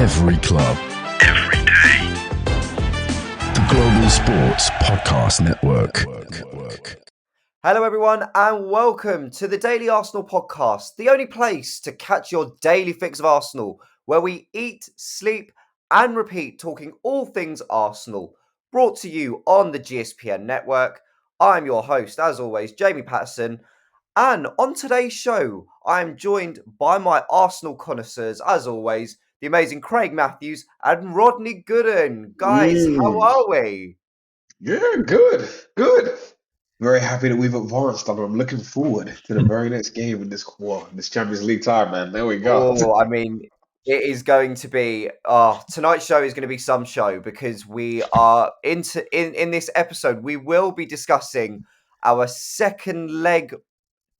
Every club. Every day. The Global Sports Podcast Network. Hello everyone and welcome to the Daily Arsenal Podcast, the only place to catch your daily fix of Arsenal, where we eat, sleep and repeat talking all things Arsenal, brought to you on the GSPN network. I'm your host, as always, Jamie Patterson, and on today's show, I am joined by my Arsenal connoisseurs, as always, the amazing Craig Matthews and Rodney Gooden. Guys, how are we? Yeah, good. Very happy that we've advanced, and I'm looking forward to the very next game in this Champions League time, man. There we go. Oh, I mean, it is going to be tonight's show is going to be some show because we are in this episode we will be discussing our second leg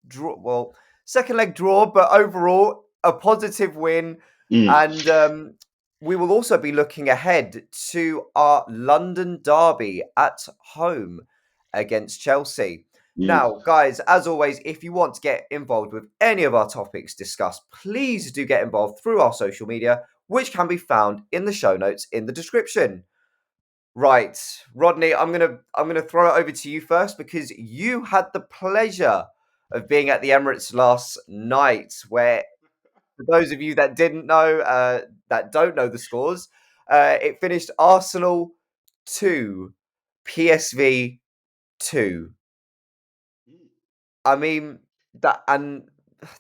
draw, but overall a positive win. And we will also be looking ahead to our London derby at home against Chelsea. Now, guys, as always, if you want to get involved with any of our topics discussed, please do get involved through our social media, which can be found in the show notes in the description. Right, Rodney, I'm gonna throw it over to you first because you had the pleasure of being at the Emirates last night, where, for those of you that didn't know, that don't know the scores, it finished Arsenal 2, PSV 2. I mean, that, and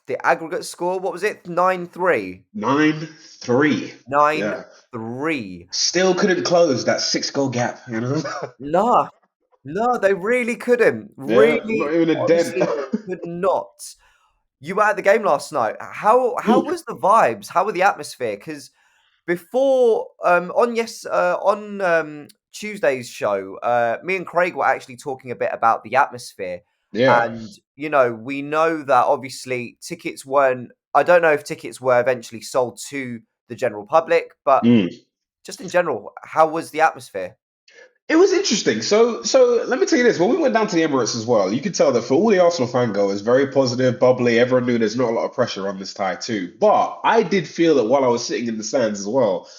the aggregate score, what was it? 9-3. 9-3. 9-3. Still couldn't close that 6-goal gap, you know? No, they really couldn't. Yeah, Really, not even a honestly, dent. could not. You were at the game last night. How was the vibes? How were the atmosphere? Because before on Tuesday's show, me and Craig were actually talking a bit about the atmosphere. Yeah. And we know that obviously tickets weren't. I don't know if tickets were eventually sold to the general public, but just in general, how was the atmosphere? It was interesting. So let me tell you this. When we went down to the Emirates as well, you could tell that for all the Arsenal fan goers, very positive, bubbly. Everyone knew there's not a lot of pressure on this tie too. But I did feel that while I was sitting in the stands as well,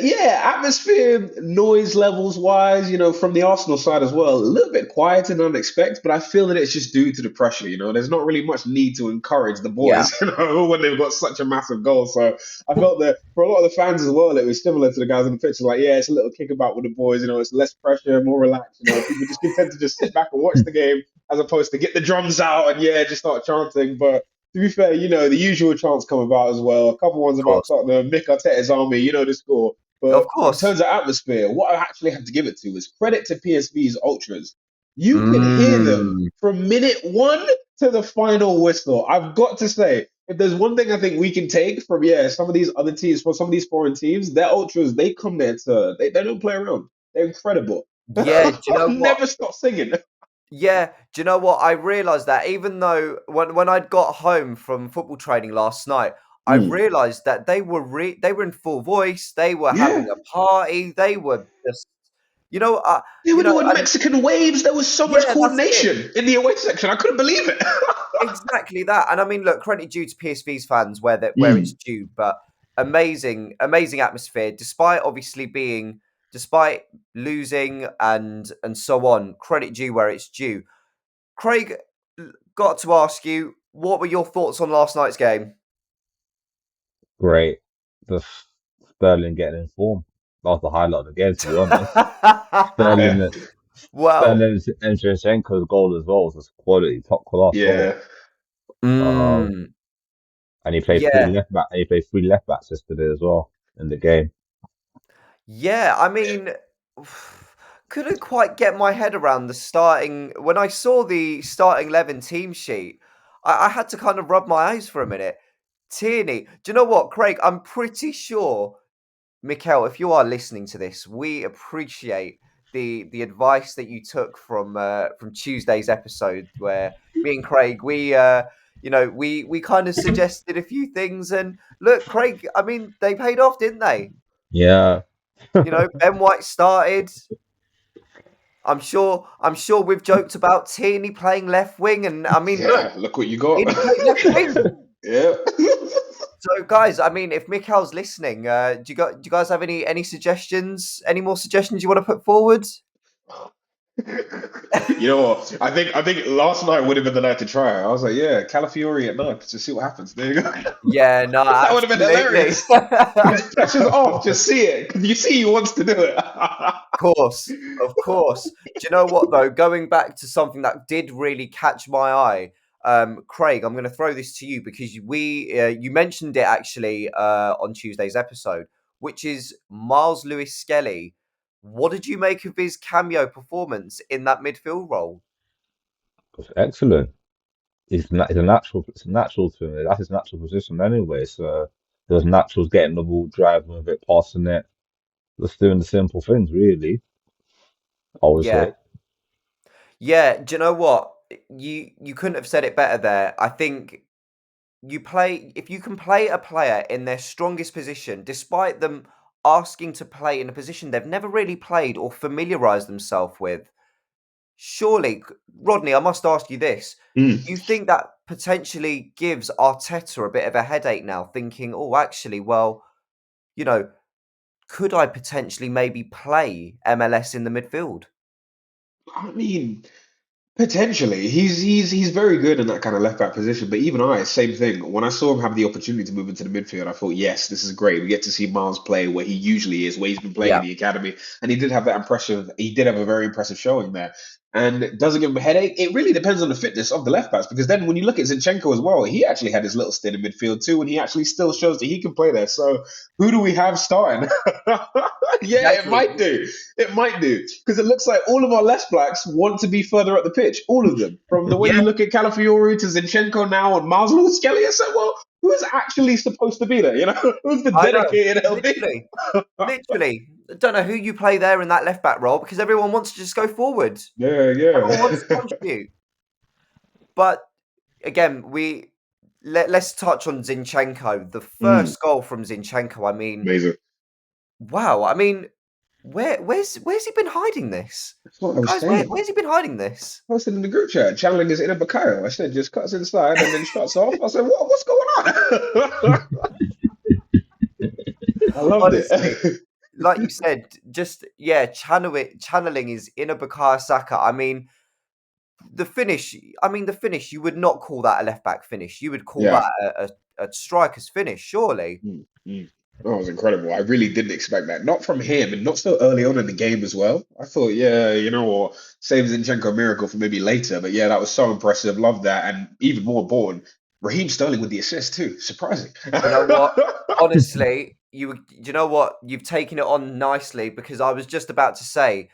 yeah, atmosphere, noise levels wise, from the Arsenal side as well, a little bit quieter than I'd expect, but I feel that it's just due to the pressure, There's not really much need to encourage the boys, when they've got such a massive goal. So I felt that for a lot of the fans as well, it was similar to the guys on the pitch. Like, yeah, it's a little kickabout with the boys, it's less pressure, more relaxed, People just content to just sit back and watch the game as opposed to get the drums out and, just start chanting. But to be fair, the usual chants come about as well. A couple ones about Tottenham, Nick Arteta's army, the score. But of course, in terms of atmosphere, what I actually have to give it to is credit to PSV's ultras. You can hear them from minute 1 to the final whistle. I've got to say, if there's one thing I think we can take from some of these other teams, from some of these foreign teams, their ultras, they come there they don't play around. They're incredible. Yeah, do you know what? Never stop singing. Yeah, do you know what? I realised that even though when I'd got home from football training last night, I realised that they were in full voice. They were having a party. They were just, they were doing Mexican waves. There was so much coordination in the away section. I couldn't believe it. Exactly that. And I mean, look, credit due to PSV's fans where it's due, but amazing atmosphere. Despite losing and so on, credit due where it's due. Craig, got to ask you, what were your thoughts on last night's game? Great. The Sterling getting in form. That was the highlight of the game, to be honest. Sterling and Zinchenko's goal as well was just quality, top class. Yeah. And he played three left backs yesterday as well in the game. Yeah, I mean, couldn't quite get my head around the starting. When I saw the starting 11 team sheet, I had to kind of rub my eyes for a minute. Tierney, do you know what, Craig? I'm pretty sure, Mikel, if you are listening to this, we appreciate the advice that you took from Tuesday's episode, where me and Craig, we kind of suggested a few things, and look, Craig, I mean, they paid off, didn't they? Yeah. Ben White started. I'm sure we've joked about Tierney playing left wing, and I mean, look what you got. Tierney played left wing. Yeah. So, guys, I mean, if Mikel's listening, do you guys have any suggestions? Any more suggestions you want to put forward? You know what? I think last night would have been the night to try. I was like, yeah, Calafiori at 9, just see what happens. There you go. Yeah, no, That would have been absolutely. hilarious. His pressure's off. Just see it, because you see he wants to do it. Of course. Do you know what though? Going back to something that did really catch my eye, Craig, I'm going to throw this to you because you mentioned it actually on Tuesday's episode, which is Myles Lewis Skelly. What did you make of his cameo performance in that midfield role? It's excellent. It's a natural. It's natural to him. That's his natural position anyway. So it was natural getting the ball, driving with it, passing it, just doing the simple things. Really, I would Yeah. say. Yeah, do you know what? You couldn't have said it better there. I think if you can play a player in their strongest position, despite them asking to play in a position they've never really played or familiarized themselves with, surely, Rodney, I must ask you this. Do you think that potentially gives Arteta a bit of a headache now, thinking, oh, actually, well, could I potentially maybe play MLS in the midfield? I mean, potentially, he's very good in that kind of left back position. But even same thing. When I saw him have the opportunity to move into the midfield, I thought, yes, this is great. We get to see Myles play where he usually is, where he's been playing in Yeah, the academy, and he did have that impressive. He did have a very impressive showing there. And does it give him a headache? It really depends on the fitness of the left backs, because then when you look at Zinchenko as well, he actually had his little stint in midfield too, and he actually still shows that he can play there. So who do we have starting? Yeah, it exactly. might do. It might do, because it looks like all of our left backs want to be further up the pitch. All of them, from the way Yeah, you look at Calafiori to Zinchenko now and Myles Lewis Skelly. I said, well, who's actually supposed to be there? Who's the I know. dedicated LD? Literally. Literally. I don't know who you play there in that left back role because everyone wants to just go forward. Yeah, Everyone wants to yeah. contribute. But again, let's touch on Zinchenko. The first goal from Zinchenko, I mean, Amazing. wow. I mean, where's he been hiding this? That's what I was Guys, saying. where's he been hiding this? I posted in the group chat, channeling his inner Bakayo. I said, just cuts inside and then shuts off. I said, what's going on? I loved Honestly, it. like you said, just channeling his inner Bukayo Saka. I mean, the finish. You would not call that a left back finish. You would call Yeah. that a striker's finish, surely. That was incredible. I really didn't expect that. Not from him, and not so early on in the game as well. I thought, yeah, or save Zinchenko a miracle for maybe later. But yeah, that was so impressive. Love that. And even more important, Raheem Sterling with the assist too. Surprising. You know what? Honestly, you know what? You've taken it on nicely because I was just about to say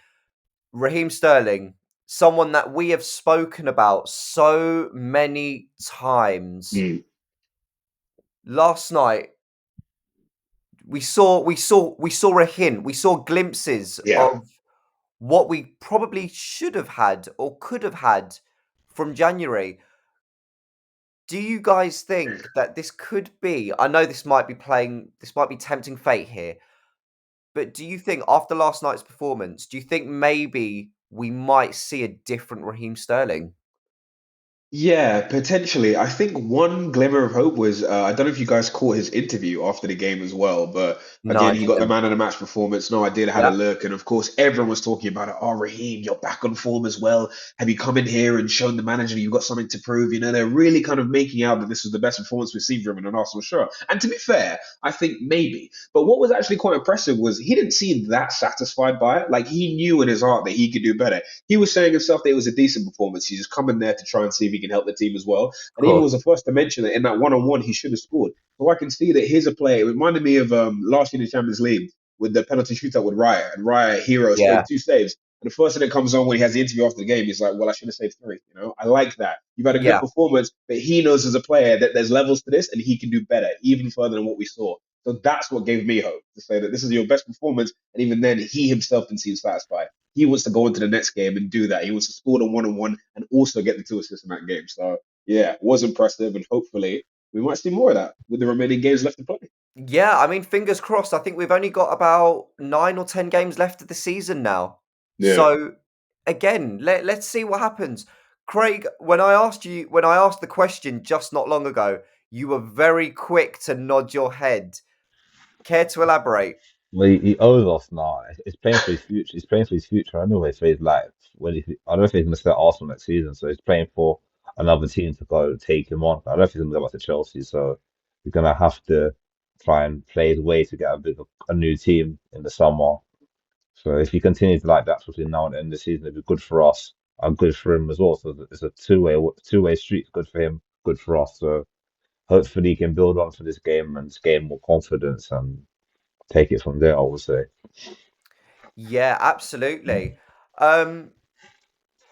Raheem Sterling, someone that we have spoken about so many times. Last night we saw a hint, we saw glimpses Yeah. of what we probably should have had or could have had from January. Do you guys think that this could be? I know this might be tempting fate here, but do you think after last night's performance, do you think maybe we might see a different Raheem Sterling? Yeah, potentially. I think one glimmer of hope was I don't know if you guys caught his interview after the game as well, but No, I again, he got the didn't. man of the match performance. No, I did had a Yeah, look, and of course, everyone was talking about it. Oh, Raheem, you're back on form as well. Have you come in here and shown the manager you've got something to prove? They're really kind of making out that this was the best performance we've seen from him in an Arsenal shirt. And to be fair, I think maybe. But what was actually quite impressive was he didn't seem that satisfied by it. Like he knew in his heart that he could do better. He was saying himself that it was a decent performance. He's just coming there to try and see if he can help the team as well. of And even was course. the first to mention that in that one-on-one he should have scored. So I can see that here's a player. It reminded me of last year in the Champions League with the penalty shootout with Raya. And Raya, hero, Yeah, saved 2 saves. And the first thing that comes on when he has the interview after the game, he's like, well, I should have saved 3. I like that. You've had a good yeah, performance, but he knows as a player that there's levels to this and he can do better, even further than what we saw. So that's what gave me hope to say that this is your best performance. And even then, he himself didn't seem satisfied. He wants to go into the next game and do that. He wants to score the one-on-one and also get the 2 assists in that game. So yeah, was impressive, and hopefully we might see more of that with the remaining games left to play. yeah. I mean, fingers crossed. I think we've only got about 9 or 10 games left of the season now. Yeah. So again, let's see what happens. Craig, when I asked the question just not long ago, You were very quick to nod your head. Care to elaborate? Well, he owes us now. It's playing for his future. He's playing for his future anyway, for his life. I don't know if he's going to start Arsenal next season, so he's playing for another team to go take him on. I don't know if he's going to go back to Chelsea, so he's going to have to try and play his way to get a new team in the summer. So if he continues like that between now and the end of the season, it'd be good for us and good for him as well. So it's a two-way street. Good for him, good for us. So hopefully he can build on for this game and gain more confidence and take it from there, I would say. Yeah, absolutely.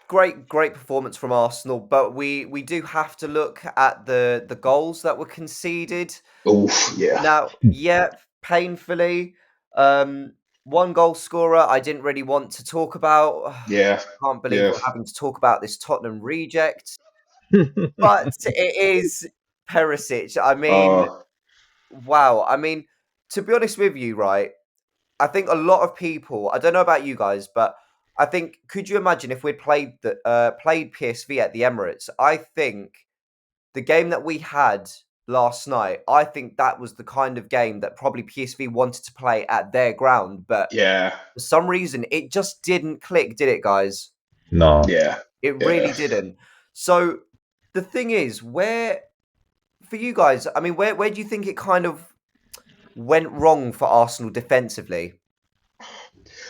Great performance from Arsenal, but we do have to look at the goals that were conceded. Oh, yeah. Now, yeah, painfully. One goal scorer I didn't really want to talk about. Yeah. Can't believe Yeah. we're having to talk about this Tottenham reject. But it is Perisic. I mean, wow. I mean, to be honest with you, right? I think a lot of people, I don't know about you guys, but I think, could you imagine if we'd played PSV at the Emirates? I think the game that we had last night, I think that was the kind of game that probably PSV wanted to play at their ground, but Yeah. for some reason it just didn't click, did it, guys? No. Yeah. It really didn't. So the thing is, for you guys, I mean, where do you think it kind of went wrong for Arsenal defensively?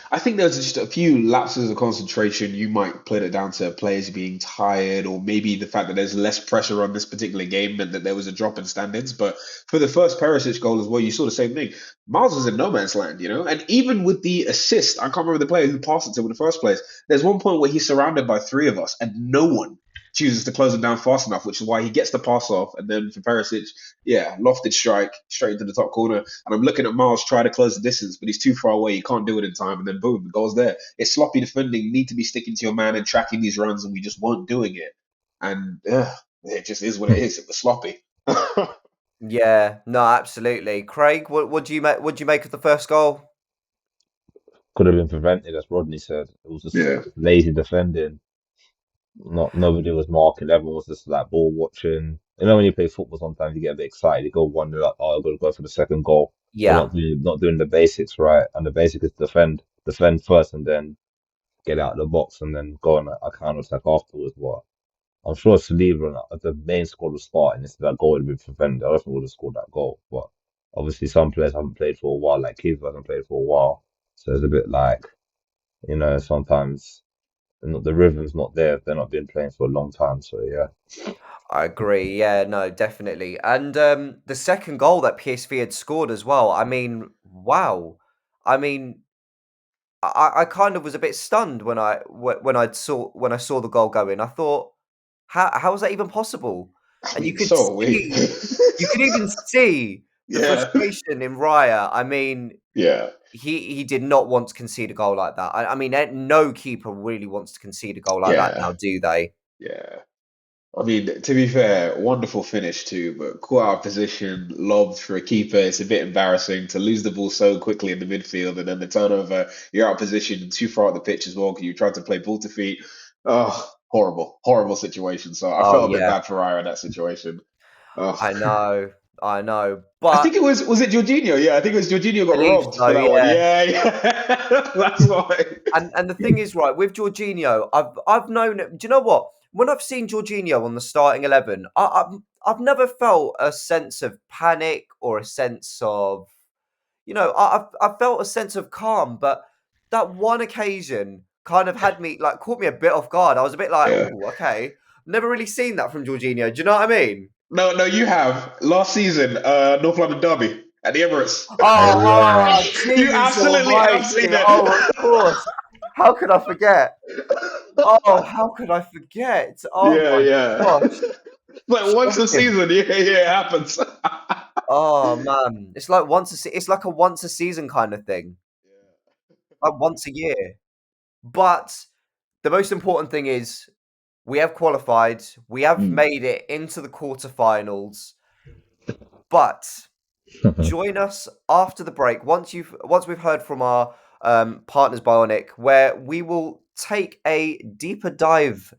I think there's just a few lapses of concentration. You might put it down to players being tired, or maybe the fact that there's less pressure on this particular game meant that there was a drop in standards. But for the first Perisic goal as well, you saw the same thing. Myles was in no man's land, and even with the assist, I can't remember the player who passed it to him in the first place. There's one point where he's surrounded by three of us, and no one chooses to close him down fast enough, which is why he gets the pass off. And then for Perisic, lofted strike straight into the top corner. And I'm looking at Myles try to close the distance, but he's too far away. He can't do it in time. And then boom, the goal's there. It's sloppy defending. You need to be sticking to your man and tracking these runs, and we just weren't doing it. And it just is what it is. It was sloppy. Yeah, no, absolutely. Craig, what do you make? What do you make of the first goal? Could have been prevented, as Rodney said. It was just lazy defending. Nobody was marking. Everyone was just like ball watching. When you play football, sometimes you get a bit excited. You go wonder like, oh, I've got to go for the second goal. Yeah. Not doing the basics right. And the basic is defend first, and then get out of the box, and then go on a counter attack afterwards. But I'm sure Saliba, the main squad was starting. If that goal would have been prevented, I don't think we would have scored that goal. But obviously, some players haven't played for a while. Like Kiva hasn't played for a while, so it's a bit like sometimes. The rhythm's not there if they're not been playing for a long time. So yeah, I agree. Yeah, no, definitely. And the second goal that PSV had scored as well. I mean, wow. I mean, I kind of was a bit stunned when I saw the goal go in. I thought, how is that even possible? And you could so weird. you could even see the frustration in Raya. I mean, he did not want to concede a goal like that. I mean, no keeper really wants to concede a goal like that now, do they? Yeah. I mean, to be fair, wonderful finish too, but caught out of position, lobbed for a keeper. It's a bit embarrassing to lose the ball so quickly in the midfield, and then the turnover, you're out of position and too far up the pitch as well because you tried to play ball to feet. Oh, horrible situation. So I felt a bit bad for Raya in that situation. I know. But I think it was it Jorginho? Yeah, I think it was Jorginho got robbed for that one. Yeah. That's why. And the thing is, right, with Jorginho, I've known it. Do you know what? When I've seen Jorginho on the starting 11, I've never felt a sense of panic or a sense of, I've felt a sense of calm. But that one occasion kind of caught me a bit off guard. I was a bit like, oh, okay. Never really seen that from Jorginho. Do you know what I mean? No, you have. Last season, North London Derby at the Emirates. You absolutely have seen it. Oh, of course. How could I forget? Oh, how could I forget? Oh, my gosh. Like once a season, it happens. Oh, man. It's like a once a season kind of thing. Like once a year. But the most important thing is we have qualified. We have made it into the quarterfinals. But join us after the break once we've heard from our partners Bionic, where we will take a deeper dive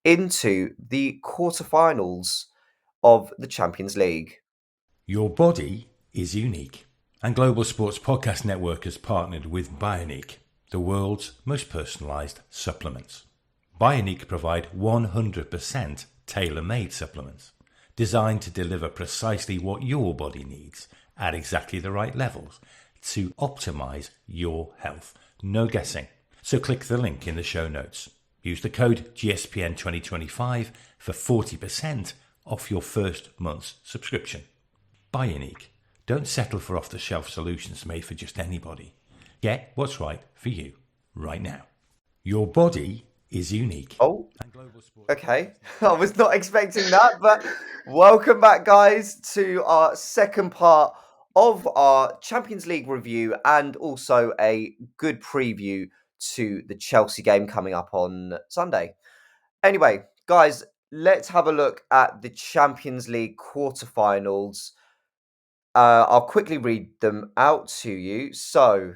into the quarterfinals of the Champions League. Your body is unique, and Global Sports Podcast Network has partnered with Bionique, the world's most personalised supplements. Bionique provide 100% tailor-made supplements designed to deliver precisely what your body needs at exactly the right levels to optimise your health. No guessing. So click the link in the show notes. Use the code GSPN 2025 for 40% off your first month's subscription. Bionique. Don't settle for off-the-shelf solutions made for just anybody. Get what's right for you right now. Your body is unique. Oh, okay. I was not expecting that, but welcome back, guys, to our second part of our Champions League review and also a good preview to the Chelsea game coming up on Sunday. Anyway, guys, let's have a look at the Champions League quarterfinals. I'll quickly read them out to you. So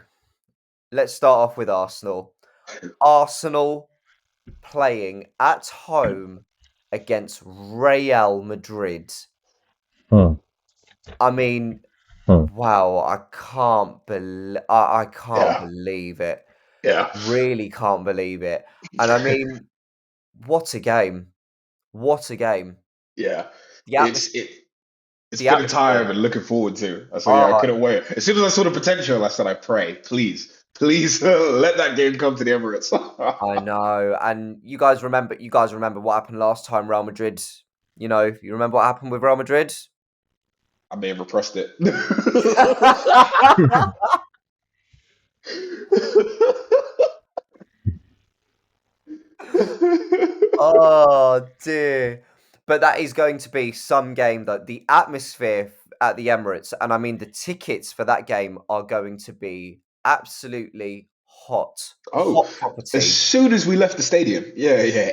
let's start off with Arsenal. Arsenal playing at home against Real Madrid. I mean, wow, I can't believe it. Yeah. Really can't believe it. And I mean, what a game. What a game. Yeah. It's the been a atmosphere. time and looking forward to. I couldn't wait. As soon as I saw the potential, I said, I pray, please let that game come to the Emirates. I know. And you guys remember what happened last time, Real Madrid. You remember what happened with Real Madrid? I may have repressed it. Oh dear. But that is going to be some game, that the atmosphere at the Emirates, and I mean the tickets for that game are going to be absolutely hot. Oh, hot property. As soon as we left the stadium,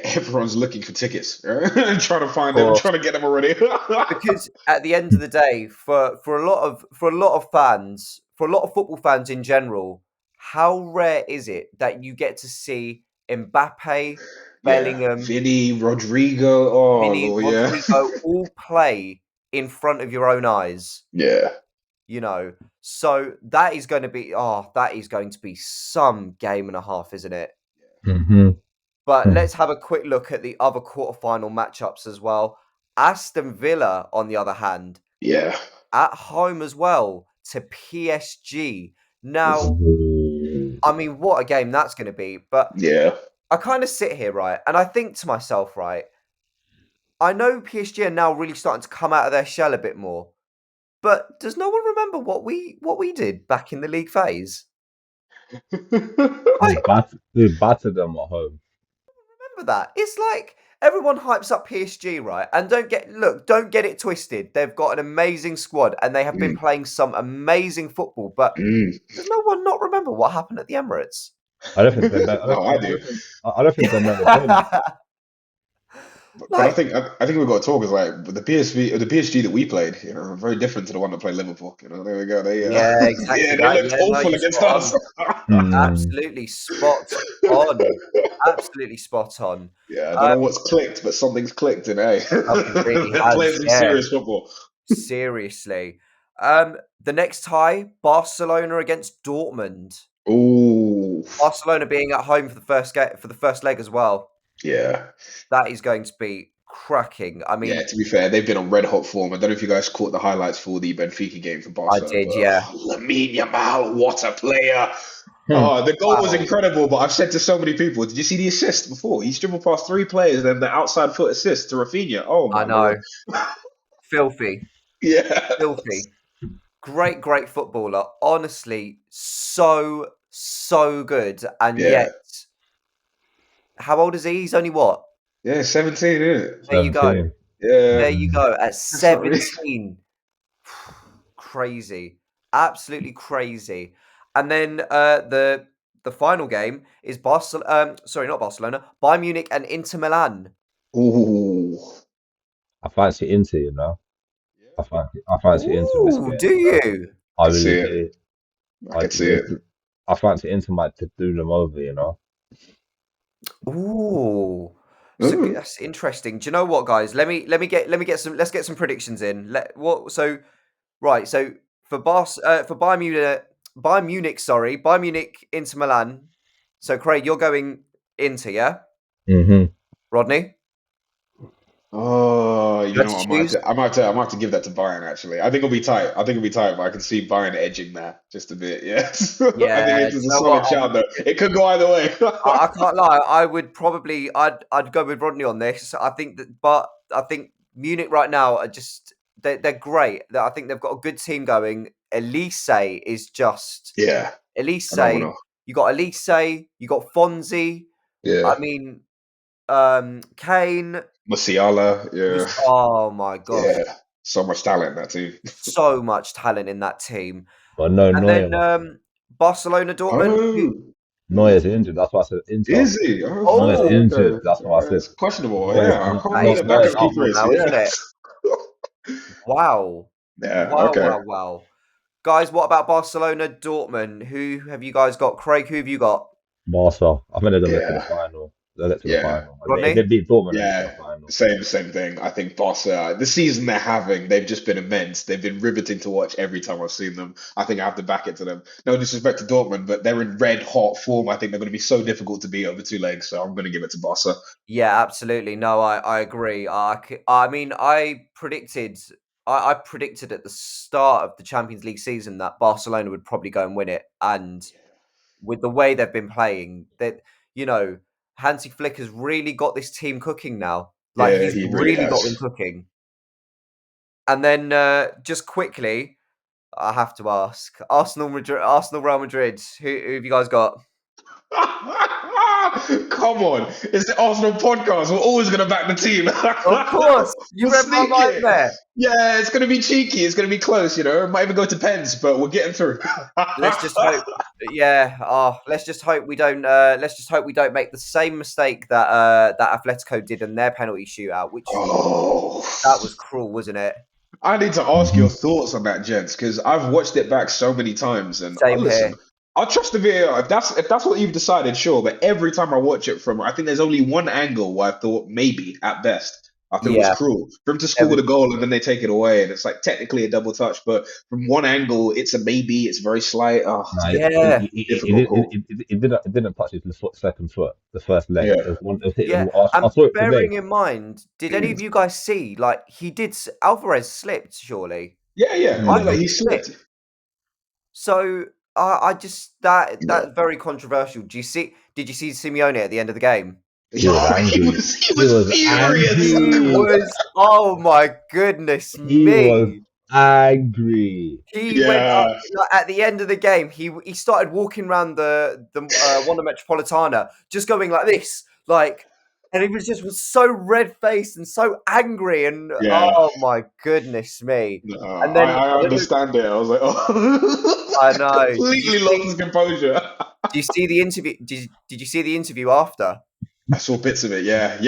everyone's looking for tickets and trying to find them, trying to get them already. Because at the end of the day, for a lot of fans, for a lot of football fans in general, how rare is it that you get to see Mbappe, Bellingham, Vinny, Rodrigo, all play in front of your own eyes? Yeah. So that is going to be some game and a half, isn't it? Mm-hmm. But let's have a quick look at the other quarterfinal matchups as well. Aston Villa, on the other hand, at home as well to PSG. Now, I mean, what a game that's going to be. But I kind of sit here, right, and I think to myself, right, I know PSG are now really starting to come out of their shell a bit more. But does no one remember what we did back in the league phase? We battered them at home. Remember that? It's like everyone hypes up PSG, right? And don't get it twisted. They've got an amazing squad and they have been playing some amazing football. But does no one not remember what happened at the Emirates? I don't think they meant. I do. I don't think they meant the But I think we've got to talk is like the PSG that we played, very different to the one that played Liverpool. There we go. Exactly. They looked awful against us. Absolutely spot on. Absolutely spot on. Yeah, I don't know what's clicked, but something's clicked, and really playing some serious football. Seriously. The next tie, Barcelona against Dortmund. Ooh. Barcelona being at home for the first leg as well. Yeah. That is going to be cracking. I mean, to be fair, they've been on red hot form. I don't know if you guys caught the highlights for the Benfica game for Barcelona. I did, yeah. Lamine Yamal, what a player. The goal was incredible, but I've said to so many people, did you see the assist before? He dribbled past 3 players, then the outside foot assist to Rafinha. Oh, my God. Filthy. Yeah. Filthy. Great footballer. Honestly, so good. And yet, how old is he? He's only what? Yeah, 17, isn't it? There you go. Yeah. There you go. At 17. Crazy. Absolutely crazy. And then the final game is Bayern Munich and Inter Milan. Ooh. I fancy Inter, I fancy Inter this game. Do you? I really do. I can see it. I fancy Inter might do them over, Ooh. So that's interesting. Do you know what, guys? Let's get some predictions in. So for Bayern Munich, Bayern Munich, Inter Milan. So Craig, you're going Inter, yeah? Mm-hmm. Rodney, Oh, you you had know, to I might choose. have to give that to Bayern actually. I think it'll be tight. But I can see Bayern edging there just a bit. Yes, I think Yeah, it's do a you know what? solid shout though. It could go either way. I can't lie. I'd go with Rodney on this. But I think Munich right now are just they're great. I think they've got a good team going. Elise is just Yeah, Elise. phenomenal. You got Elise. You got Fonzie. I Yeah, mean, Kane. Musiala. Yeah, Oh my gosh, yeah. So much talent in that team. so much talent in that team. But no, And Neuer, man. then Barcelona, Dortmund. Oh, Neuer's injured. That's why I said Inter. is he? Neuer's Oh, injured. Okay. That's why I said It's questionable. Neuer's Yeah, I in, can't that rule is it back Neuer's as out. keeper, questionable is now, he? isn't Yeah. it? Wow. Yeah, Wow, okay. wow, wow. Guys, what about Barcelona, Dortmund? Who have you guys got? Craig, who have you got? Barca. I think they're gonna get to the Yeah, final. They'll get to the yeah. final. If they Rodney? beat Dortmund, they get to the Yeah, final. same thing. I think Barca, the season they're having, they've just been immense. They've been riveting to watch every time I've seen them. I think I have to back it to them. No disrespect to Dortmund, but they're in red hot form. I think they're going to be so difficult to beat over two legs. So I'm going to give it to Barca. Yeah, absolutely. No, I agree. I mean, I predicted at the start of the Champions League season that Barcelona would probably go and win it. And with the way they've been playing, Hansi Flick has really got this team cooking now. Like Yeah, he's he really really got them has. cooking. And then just quickly, I have to ask Arsenal, Real Madrid. Who have you guys got? Come on, it's the Arsenal podcast. We're always going to back the team. Of course, you We'll read my sneak mind it. there. Yeah, it's going to be cheeky. It's going to be close. It might even go to pens, but we're getting through. Let's just hope. Yeah. Let's just hope we don't. Let's just hope we don't make the same mistake that Atletico did in their penalty shootout, which Oh, that was cruel, wasn't it? I need to ask your thoughts on that, gents, because I've watched it back so many times, and Same listen, here. I'll trust the VAR if that's what you've decided, sure. But every time I watch it I think there's only one angle where I thought maybe at best. I thought it was Yeah. cruel for him to score the goal and then they take it away, and it's like technically a double touch, but from one angle it's a maybe. It's very slight. Oh, Nah, Yeah. difficult call. it didn't touch his second foot, the first leg. Yeah, It was hit. Yeah. I And saw it bearing today. in mind, did any of you guys see? Like Alvarez slipped, surely. yeah. I Like thought he he slipped. slipped. So I just that's Yeah. very controversial. Did you see Simeone at the end of the game? He was angry. He was furious. He was. Oh my goodness He was me! angry. He went up Yeah, like, at the end of the game. He started walking around the Wanda Metropolitana, just going like this, and he was so red faced and so angry, and yeah. oh my goodness me! No, And then I understand it. I was like, oh, I know. completely lost his composure. Do you see the interview? Did you see the interview after? I saw bits of it. Yeah.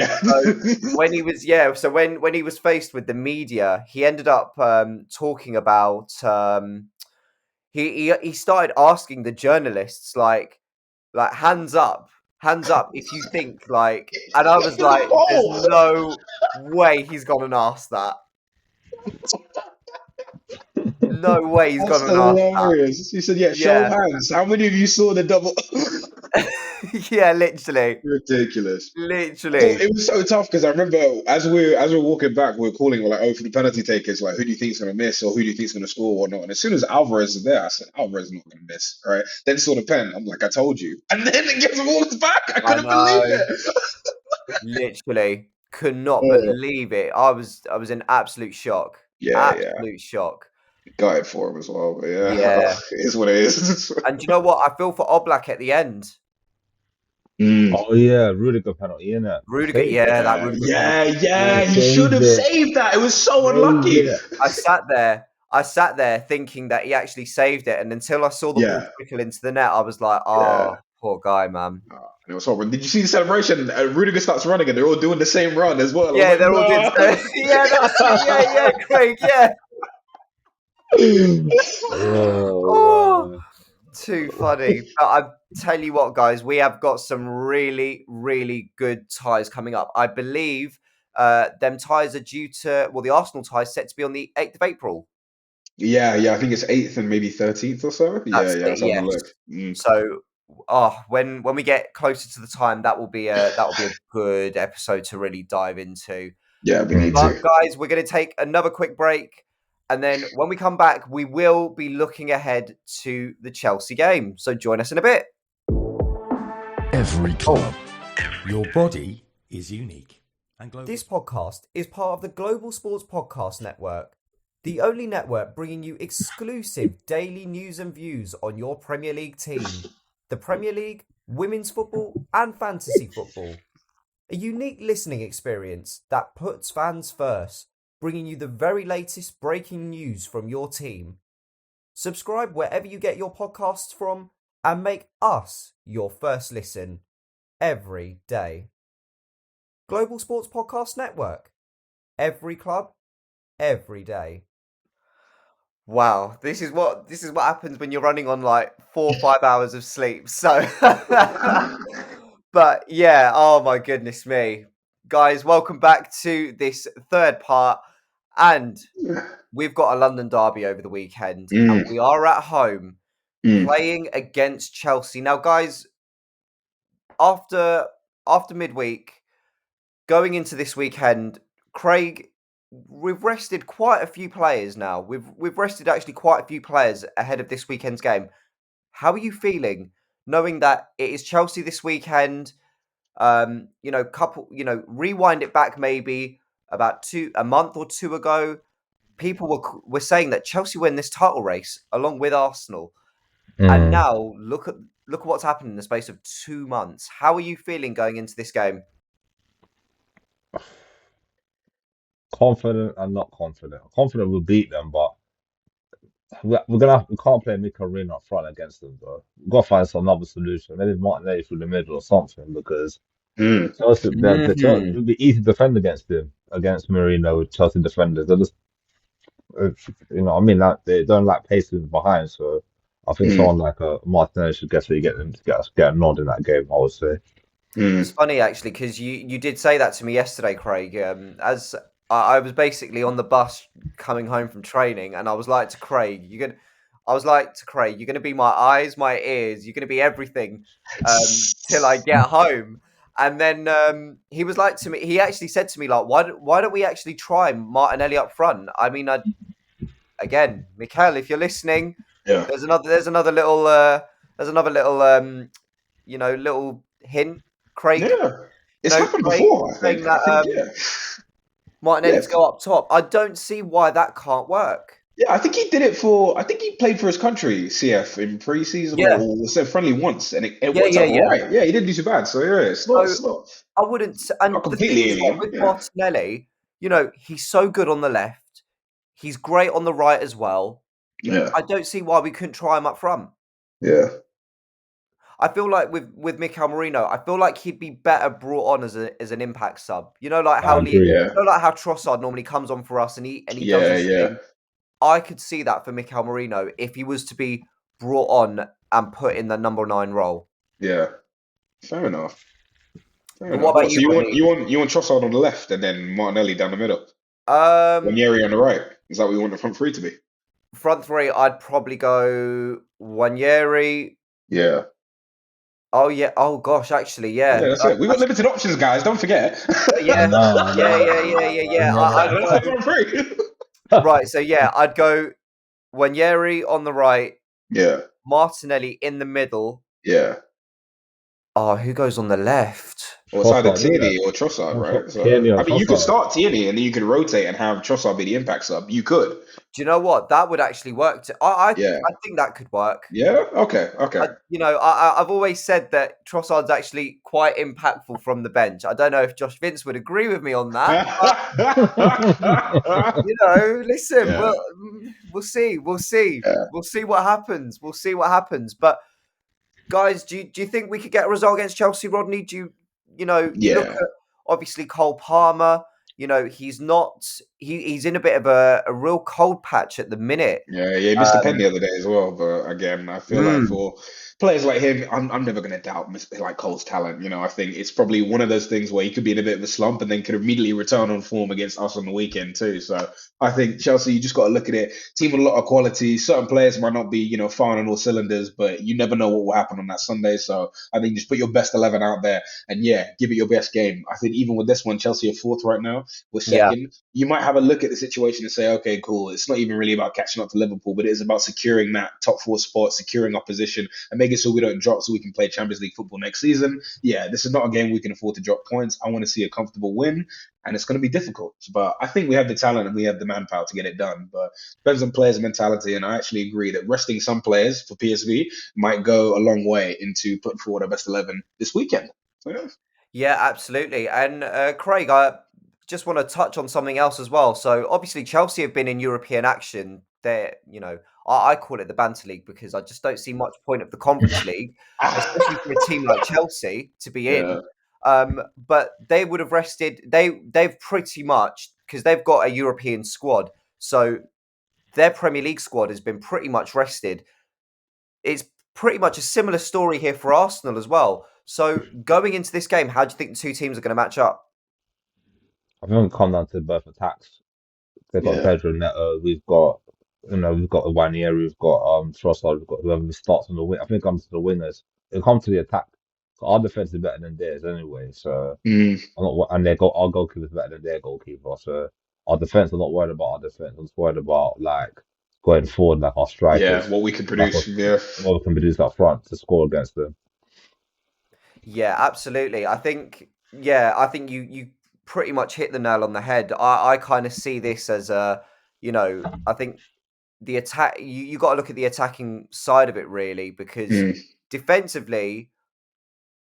So when he was faced with the media, he ended up talking about he started asking the journalists like hands up if you think and I was like, there's no way he's gone and asked that. No way he's That's gone and asked that. hilarious. He said, "Yeah, show of hands. How many of you saw the double?" Yeah, literally. Ridiculous. Literally. It was so tough because I remember as we're walking back, we were calling, we're like, "Oh, for the penalty takers, like, who do you think's gonna miss, or who do you think's gonna score, or not?" And as soon as Alvarez is there, I said, "Alvarez is not gonna miss." All right. Then saw the pen. I'm like, "I told you." And then it gets walked back. I couldn't believe it. Literally could not Oh. believe it. I was in absolute shock. Yeah. Absolute shock. Gutted for him as well, but yeah, Yeah. it is what it is. And do you know what? I feel for Oblak at the end. Oh yeah, Rudiger penalty, innit? Rudiger, yeah, that Rudiger. Yeah, he Saved should have it. saved that. It was so Saved unlucky. it. I sat there thinking that he actually saved it, and until I saw the ball trickle into the net, I was like, "Oh, poor guy, man." And it was horrible. Did you see the celebration? Rudiger starts running, and they're all doing the same run as well. Yeah, I was they're all like, doing. Yeah, that's it. Yeah, Craig. Yeah. Oh, Oh, man. too funny. But I tell you what, guys, we have got some really, really good ties coming up. I believe them ties are due to, well, the Arsenal tie is set to be on the 8th of April. Yeah, I think it's 8th and maybe 13th or so. That's Yeah, it, let's have a yes. look. So, when we get closer to the time, that will be a good episode to really dive into. Yeah, we need But to. guys, we're going to take another quick break, and then when we come back, we will be looking ahead to the Chelsea game. So join us in a bit. Every club. Your body is unique. And global. This podcast is part of the Global Sports Podcast Network, the only network bringing you exclusive daily news and views on your Premier League team, the Premier League, women's football, and fantasy football. A unique listening experience that puts fans first, bringing you the very latest breaking news from your team. Subscribe wherever you get your podcasts from and make us your first listen every day. Global Sports Podcast Network. Every club, every day. Wow, this is what happens when you're running on like 4 or 5 hours of sleep. So but yeah, oh my goodness me. Guys, welcome back to this third part. And we've got a London derby over the weekend. And we are at home playing against Chelsea. Now, guys, after midweek, going into this weekend, Craig, we've rested quite a few players now. We've rested actually quite a few players ahead of this weekend's game. How are you feeling knowing that it is Chelsea this weekend? Rewind it back maybe about a month or two ago. People were saying that Chelsea win this title race along with Arsenal, and now look at what's happened in the space of 2 months. How are you feeling going into this game? Confident and not confident. Confident we'll beat them, but we can't play Mkhitaryan up front against them, though. We've got to find some other solution. Maybe Martinelli through the middle or something, because Chelsea, it would be easy to defend against him, against Marino with Chelsea defenders. They're just, like, they don't like pacing behind. So I think someone like Martinelli should get them to get a nod in that game, I would say. It's funny actually because you did say that to me yesterday, Craig. As I was basically on the bus coming home from training, and I was like to Craig, "You're gonna be my eyes, my ears. You're gonna be everything till I get home." And then he was like to me. He actually said to me, "Like, why don't we actually try Martinelli up front?" I mean, again, Mikhail, if you're listening, there's another little little hint. Craig, it's happened before. I think Martinelli to go up top. I don't see why that can't work. Yeah, I think he did it I think he played for his country, CF, in pre-season or said friendly once, and it worked out all right. Yeah, he didn't do too bad. So yeah, it's not. I wouldn't. And not the completely thing is, alien. with Martinelli, he's so good on the left. He's great on the right as well. Yeah. I don't see why we couldn't try him up front. Yeah. I feel like with Mikel Merino, I feel like he'd be better brought on as an impact sub. Like how like how Trossard normally comes on for us and he does his thing. I could see that for Mikel Merino if he was to be brought on and put in the number 9 role. Yeah, fair enough. What about you? So you want Trossard on the left and then Martinelli down the middle. Wanyeri on the right. Is that what you want the front three to be? Front three, I'd probably go Wanyeri. Yeah. Oh yeah. Oh gosh, actually, yeah. Yeah, that's it. We've got limited options, guys. Don't forget. Yeah. Right. So yeah, I'd go Wanyeri on the right. Yeah. Martinelli in the middle. Yeah. Oh, who goes on the left? Well, it's either Tierney or Trossard, right? So, you could start Tierney and then you could rotate and have Trossard be the impact sub. You could. Do you know what? That would actually work. I think that could work. Yeah? Okay. I've always said that Trossard's actually quite impactful from the bench. I don't know if Josh Vince would agree with me on that. But, listen, we'll see. Yeah. We'll see what happens. But guys, do you think we could get a result against Chelsea, Rodney? You look at obviously Cole Palmer. he's not. He's in a bit of a real cold patch at the minute. Yeah, he missed a pen the other day as well. But again, I feel like for players like him, I'm never going to doubt like Cole's talent. I think it's probably one of those things where he could be in a bit of a slump and then could immediately return on form against us on the weekend too. So I think Chelsea, you just got to look at it. Team with a lot of quality. Certain players might not be, firing on all cylinders, but you never know what will happen on that Sunday. So I think just put your best 11 out there and give it your best game. I think even with this one, Chelsea are fourth right now. We're second. You might have a look at the situation and say, okay, cool. It's not even really about catching up to Liverpool, but it is about securing that top four spot, securing our position, and making sure we don't drop so we can play Champions League football next season. Yeah, this is not a game we can afford to drop points. I want to see a comfortable win, and it's going to be difficult. But I think we have the talent and we have the manpower to get it done. But depends on players' mentality, and I actually agree that resting some players for PSV might go a long way into putting forward our best 11 this weekend. So, yeah, absolutely. And Craig, I just want to touch on something else as well. So obviously Chelsea have been in European action. They're, I call it the Banter League because I just don't see much point of the Conference League, especially for a team like Chelsea to be in. But they would have rested. They've pretty much, because they've got a European squad, so their Premier League squad has been pretty much rested. It's pretty much a similar story here for Arsenal as well. So going into this game, how do you think the two teams are going to match up? I think it'll come down to both attacks. They've got Pedro Neto, we've got Wanieri, we've got Trossard, we've got whoever starts on the wing. I think it comes to the wingers. It'll come to the attack. Our defense is better than theirs anyway, so I'm not. And our goalkeeper is better than their goalkeeper, so our defense. I'm not worried about our defense. I'm just worried about going forward, our strikers. Yeah, what we can produce. What we can produce up front to score against them. Yeah, absolutely. I think you pretty much hit the nail on the head. I kind of see this as I think the attack. You got to look at the attacking side of it really, because defensively,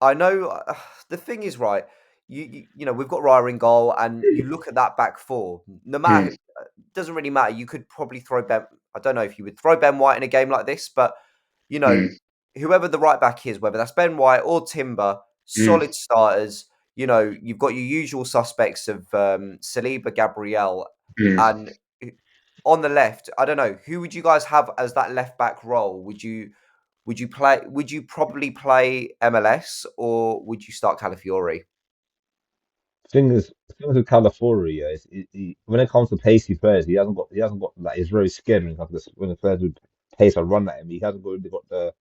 I know the thing is right. We've got Raya in goal, and you look at that back four. No matter, it doesn't really matter. You could probably throw Ben. I don't know if you would throw Ben White in a game like this, but whoever the right back is, whether that's Ben White or Timber, solid starters. You've got your usual suspects of Saliba, Gabriel, and on the left, I don't know, who would you guys have as that left back role? Would you probably play MLS, or would you start Calafiori? Thing is with Calafiori, when it comes to pacey players, he hasn't got he's very scared when the players with pace and run at him. He hasn't really got the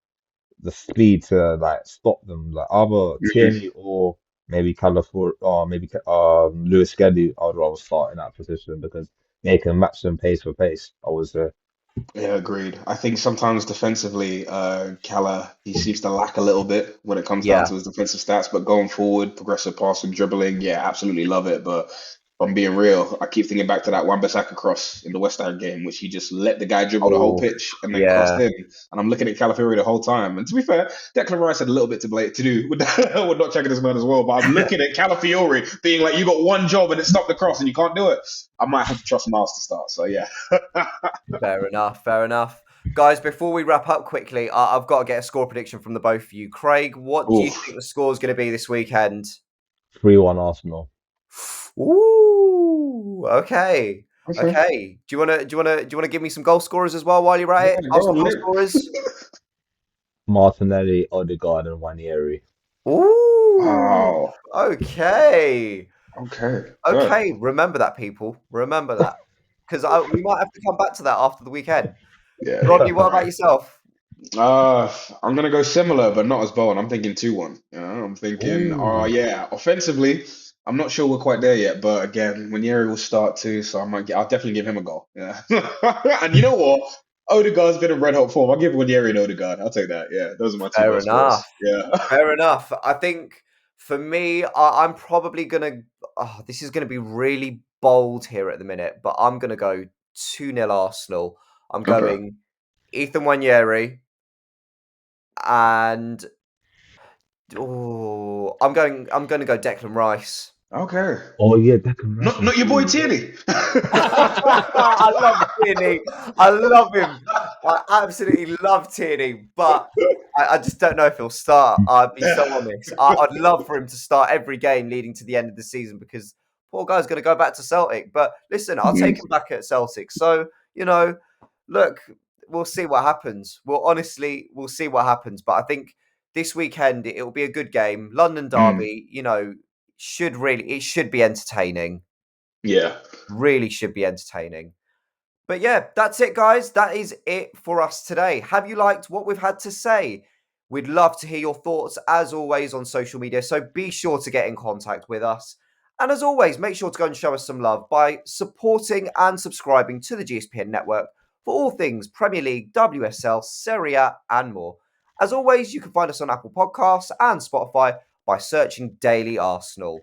speed to stop them. Either Tierney or maybe Calafiori or maybe Lewis Skelly, I would rather start in that position because they can match them pace for pace. I would say. Yeah, agreed. I think sometimes defensively, Cala, he seems to lack a little bit when it comes down to his defensive stats. But going forward, progressive passing, dribbling, absolutely love it. But if I'm being real, I keep thinking back to that Wan-Bissaka cross in the West Ham game, which he just let the guy dribble the whole pitch and then crossed in. And I'm looking at Calafiori the whole time. And to be fair, Declan Rice had a little bit to do with not checking this man as well. But I'm looking at Calafiori being like, you got one job and it stopped the cross and you can't do it. I might have to trust Myles to start. So, yeah. Fair enough. Guys, before we wrap up quickly, I've got to get a score prediction from the both of you. Craig, what do you think the score is going to be this weekend? 3-1 Arsenal. Ooh, okay. Do you want to give me some goal scorers as well while you're at it? Arsenal goal scorers. Martinelli, Odegaard, and Wanieri. Ooh. Wow. Okay. Good. Remember that, people. Remember that, because we might have to come back to that after the weekend. Yeah. Rodney, what about yourself? I'm gonna go similar, but not as bold. I'm thinking 2-1. I'm thinking, offensively, I'm not sure we're quite there yet, but again, Wanieri will start too, so I'll definitely give him a goal. Yeah. And you know what? Odegaard's been in red hot form. I'll give Wanieri and Odegaard. I'll take that. Yeah, those are my two Fair best enough. scores. Yeah. Fair enough. I think for me, I'm probably gonna. This is gonna be really bold here at the minute, but I'm gonna go 2-0 Arsenal. I'm going Ethan Wanieri, and I'm going to go Declan Rice. Okay. Oh yeah, Declan Rice. Not your boy Tierney. I love Tierney. I love him. I absolutely love Tierney, but I just don't know if he'll start. I'll be so honest. I'd love for him to start every game leading to the end of the season, because poor guy's going to go back to Celtic. But listen, I'll take him back at Celtic. So, look, we'll see what happens. We'll see what happens. But I think this weekend, it will be a good game. London derby, it should be entertaining. Yeah. Really should be entertaining. But yeah, that's it, guys. That is it for us today. Have you liked what we've had to say? We'd love to hear your thoughts, as always, on social media. So be sure to get in contact with us. And as always, make sure to go and show us some love by supporting and subscribing to the GSPN network for all things Premier League, WSL, Serie A, and more. As always, you can find us on Apple Podcasts and Spotify by searching Daily Arsenal.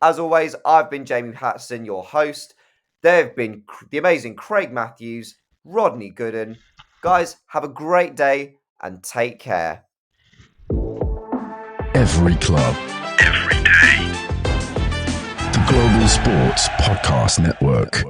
As always, I've been Jamie Patterson, your host. There have been the amazing Craig Matthews, Rodney Gooden. Guys, have a great day and take care. Every club, every day. The Global Sports Podcast Network.